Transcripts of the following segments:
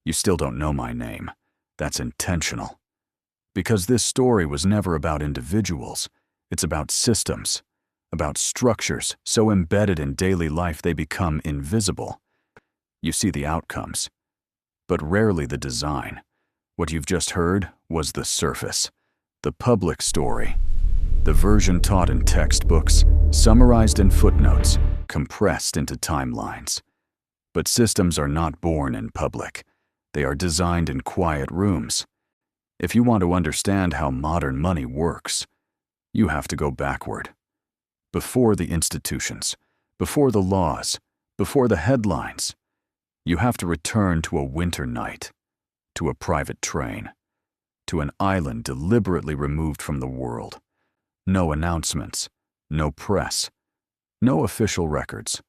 You still don't know my name. That's intentional. Because this story was never about individuals. It's about systems, about structures so embedded in daily life they become invisible. You see the outcomes, but rarely the design. What you've just heard was the surface, the public story, the version taught in textbooks, summarized in footnotes, compressed into timelines. But systems are not born in public. They are designed in quiet rooms. If you want to understand how modern money works, you have to go backward. Before the institutions, before the laws, before the headlines, you have to return to a winter night, to a private train, to an island deliberately removed from the world. No announcements, no press, no official records.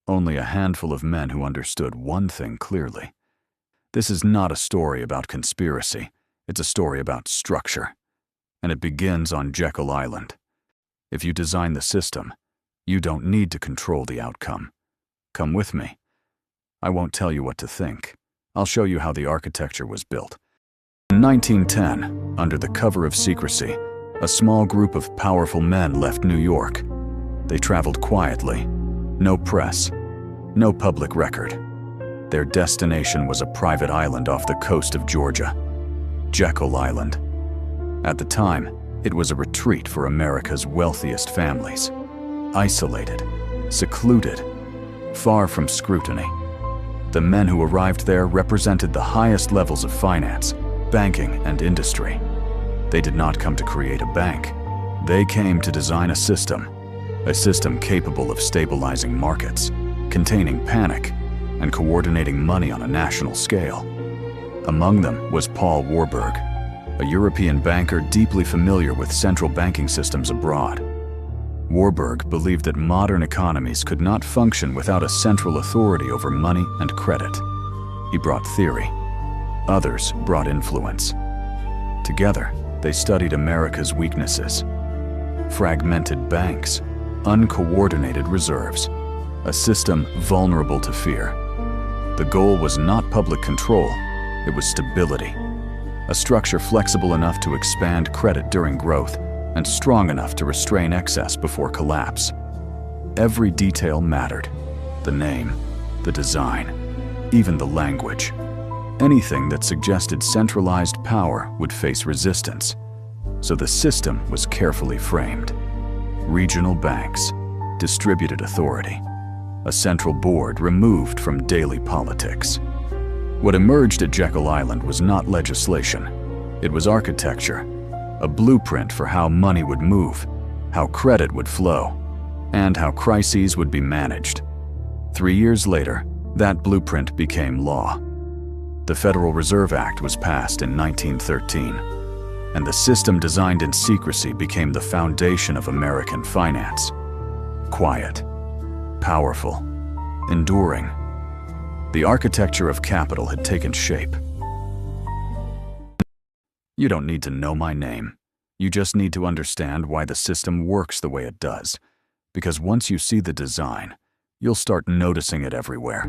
Only a handful of men who understood one thing clearly. This is not a story about conspiracy. It's a story about structure. And it begins on Jekyll Island. If you design the system, you don't need to control the outcome. Come with me. I won't tell you what to think. I'll show you how the architecture was built. In 1910, under the cover of secrecy, a small group of powerful men left New York. They traveled quietly. No press, no public record. Their destination was a private island off the coast of Georgia, Jekyll Island. At the time, it was a retreat for America's wealthiest families. Isolated, secluded, far from scrutiny. The men who arrived there represented the highest levels of finance, banking, and industry. They did not come to create a bank. They came to design a system capable of stabilizing markets, containing panic, and coordinating money on a national scale. Among them was Paul Warburg, a European banker deeply familiar with central banking systems abroad. Warburg believed that modern economies could not function without a central authority over money and credit. He brought theory. Others brought influence. Together, they studied America's weaknesses: fragmented banks, uncoordinated reserves, a system vulnerable to fear. The goal was not public control, it was stability. A structure flexible enough to expand credit during growth and strong enough to restrain excess before collapse. Every detail mattered: the name, the design, even the language. Anything that suggested centralized power would face resistance, so the system was carefully framed. Regional banks, distributed authority, a central board removed from daily politics. What emerged at Jekyll Island was not legislation. It was architecture, a blueprint for how money would move, how credit would flow, and how crises would be managed. 3 years later, that blueprint became law. The Federal Reserve Act was passed in 1913, and the system designed in secrecy became the foundation of American finance. Quiet, powerful, enduring. The architecture of capital had taken shape. You don't need to know my name. You just need to understand why the system works the way it does. Because once you see the design, you'll start noticing it everywhere.